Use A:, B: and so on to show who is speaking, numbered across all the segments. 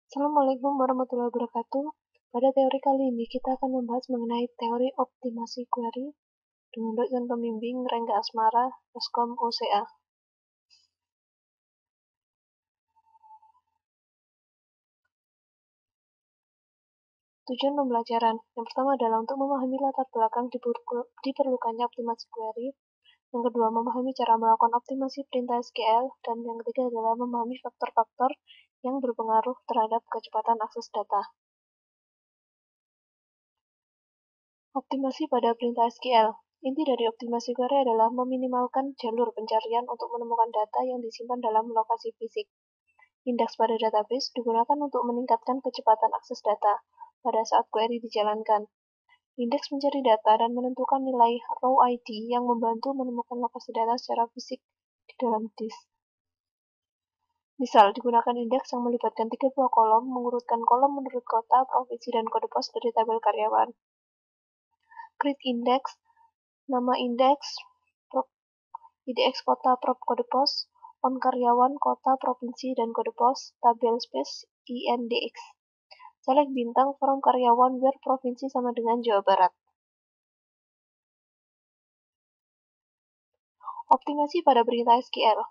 A: Assalamualaikum warahmatullahi wabarakatuh. Pada teori kali ini kita akan membahas mengenai teori optimasi query dengan dosen pembimbing Rengga Asmara, Eskom UCA. Tujuan pembelajaran yang pertama adalah untuk memahami latar belakang diperlukannya optimasi query. Yang kedua, memahami cara melakukan optimasi perintah SQL. Dan yang ketiga adalah memahami faktor-faktor yang berpengaruh terhadap kecepatan akses data. Optimasi pada perintah SQL. Inti dari optimasi query adalah meminimalkan jalur pencarian untuk menemukan data yang disimpan dalam lokasi fisik. Indeks pada database digunakan untuk meningkatkan kecepatan akses data pada saat query dijalankan. Indeks mencari data dan menentukan nilai row ID yang membantu menemukan lokasi data secara fisik di dalam disk. Misal, digunakan indeks yang melibatkan 3 buah kolom, mengurutkan kolom menurut kota, provinsi, dan kode pos dari tabel karyawan. Create index, nama indeks, IDX kota, prop kode pos, on karyawan, kota, provinsi, dan kode pos, tabel space, INDX. Select bintang from karyawan where provinsi sama dengan Jawa Barat. Optimasi pada perintah SQL.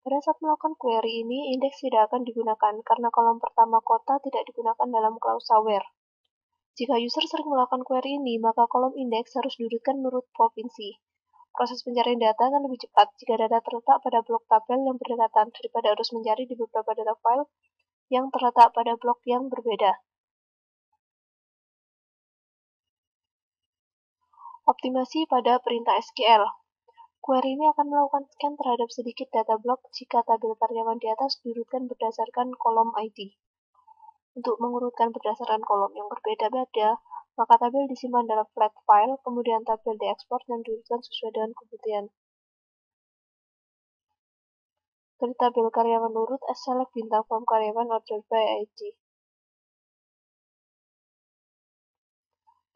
A: Pada saat melakukan query ini, indeks tidak akan digunakan karena kolom pertama kota tidak digunakan dalam klausa where. Jika user sering melakukan query ini, maka kolom indeks harus diurutkan menurut provinsi. Proses pencarian data akan lebih cepat jika data terletak pada blok tabel yang berdekatan daripada harus mencari di beberapa data file yang terletak pada blok yang berbeda. Optimasi pada perintah SQL. Query ini akan melakukan scan terhadap sedikit data blok jika tabel karyawan di atas diurutkan berdasarkan kolom ID. Untuk mengurutkan berdasarkan kolom yang berbeda-beda, maka tabel disimpan dalam flat file, kemudian tabel diekspor dan diurutkan sesuai dengan kebutuhan. Dari tabel karyawan urut, select bintang from karyawan order by ID.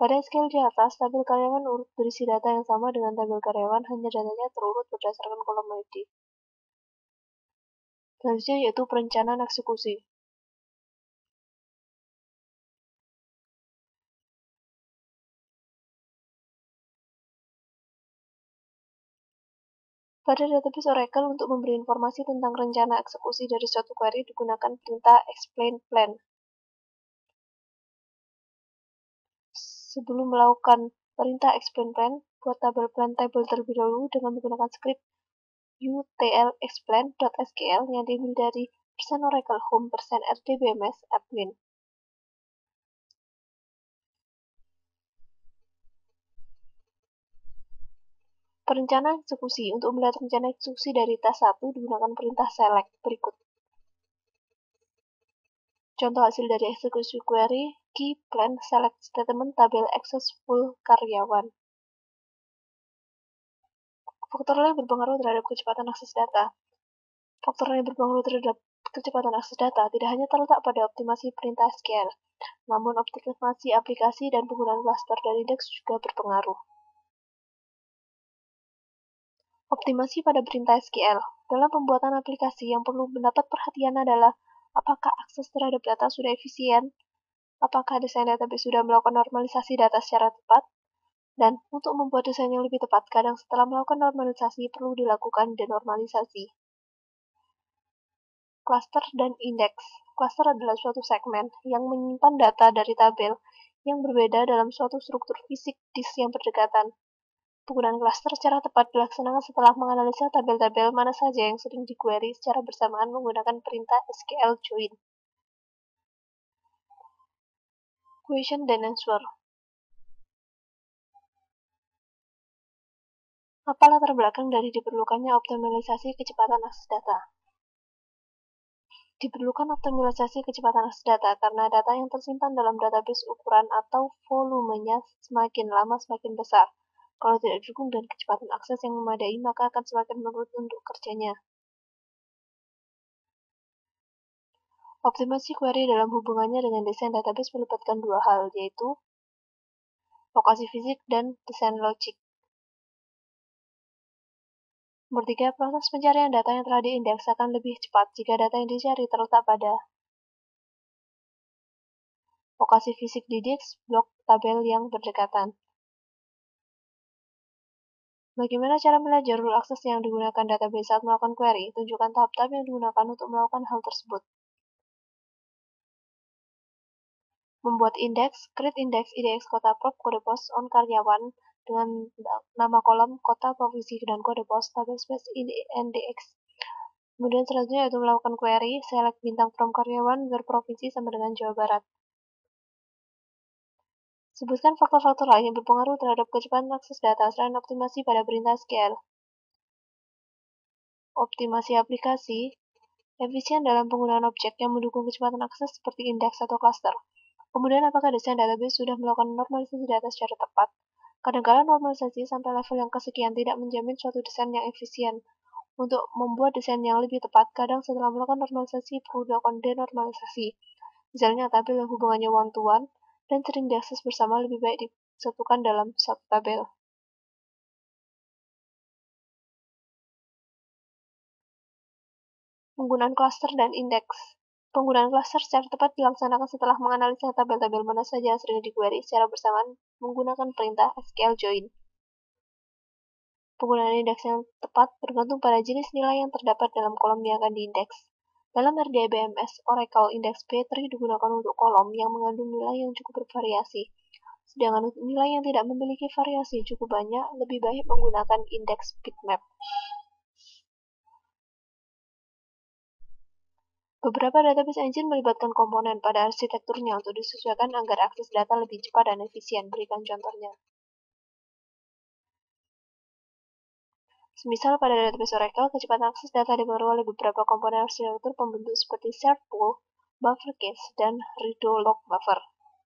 A: Pada SQL di atas, tabel karyawan urut berisi data yang sama dengan tabel karyawan, hanya datanya terurut berdasarkan kolom ID. Selanjutnya yaitu perencanaan eksekusi. Pada database Oracle, untuk memberi informasi tentang rencana eksekusi dari suatu query digunakan perintah explain plan. Sebelum melakukan perintah explain plan, buat tabel plan table terlebih dahulu dengan menggunakan script utlexplain.sql yang diambil dari %Oracle Home %RDBMS admin. Perencanaan eksekusi. Untuk melihat rencana eksekusi dari task 1 digunakan perintah select berikut. Contoh hasil dari eksekusi query, key plan select statement tabel access full karyawan. Faktor lain berpengaruh terhadap kecepatan akses data. Faktor lain berpengaruh terhadap kecepatan akses data tidak hanya terletak pada optimasi perintah SQL, namun optimasi aplikasi dan penggunaan cluster dan indeks juga berpengaruh. Optimasi pada perintah SQL. Dalam pembuatan aplikasi yang perlu mendapat perhatian adalah apakah akses terhadap data sudah efisien, apakah desain database sudah melakukan normalisasi data secara tepat, dan untuk membuat desain yang lebih tepat, kadang setelah melakukan normalisasi perlu dilakukan denormalisasi. Cluster dan indeks. Cluster adalah suatu segmen yang menyimpan data dari tabel yang berbeda dalam suatu struktur fisik disk yang berdekatan. Penggunaan cluster secara tepat dilaksanakan setelah menganalisa tabel-tabel mana saja yang sering di-query secara bersamaan menggunakan perintah SQL join. Question dan answer. Apa latar belakang dari diperlukannya optimalisasi kecepatan akses data? Diperlukan optimalisasi kecepatan akses data karena data yang tersimpan dalam database ukuran atau volumenya semakin lama semakin besar. Kalau tidak didukung dan kecepatan akses yang memadai, maka akan semakin menurun untuk kerjanya. Optimasi query dalam hubungannya dengan desain database melibatkan dua hal, yaitu lokasi fisik dan desain logik. Nomor 3, proses pencarian data yang telah diindeks akan lebih cepat jika data yang dicari terletak pada lokasi fisik di disk, blok tabel yang berdekatan. Bagaimana cara melihat jalur akses yang digunakan database saat melakukan query? Tunjukkan tahap-tahap yang digunakan untuk melakukan hal tersebut. Membuat indeks, create index IDX kota prop kode pos on karyawan dengan nama kolom kota provinsi dan kode pos tabel space INDX. Kemudian selanjutnya yaitu melakukan query, select bintang from karyawan berprovinsi sama dengan Jawa Barat. Sebutkan faktor-faktor lain yang berpengaruh terhadap kecepatan akses data selain optimasi pada perintah SQL. Optimasi aplikasi, efisien dalam penggunaan objek yang mendukung kecepatan akses seperti indeks atau cluster. Kemudian apakah desain database sudah melakukan normalisasi data secara tepat? Kadang-kala normalisasi sampai level yang kesekian tidak menjamin suatu desain yang efisien. Untuk membuat desain yang lebih tepat, kadang setelah melakukan normalisasi perlu dilakukan denormalisasi. Misalnya tabel yang hubungannya one-to-one dan sering diakses bersama lebih baik disatukan dalam satu tabel. Penggunaan cluster dan indeks. Penggunaan cluster secara tepat dilaksanakan setelah menganalisa tabel-tabel mana saja yang sering di-query secara bersamaan menggunakan perintah SQL join. Penggunaan indeks yang tepat bergantung pada jenis nilai yang terdapat dalam kolom yang akan diindeks. Dalam RDBMS, Oracle Index B3 digunakan untuk kolom yang mengandung nilai yang cukup bervariasi. Sedangkan untuk nilai yang tidak memiliki variasi cukup banyak, lebih baik menggunakan indeks bitmap. Beberapa database engine melibatkan komponen pada arsitekturnya untuk disesuaikan agar akses data lebih cepat dan efisien. Berikan contohnya. Semisal pada database Oracle, kecepatan akses data dipengaruhi oleh beberapa komponen arsitektur pembentuk seperti shared pool, buffer cache, dan redo log buffer.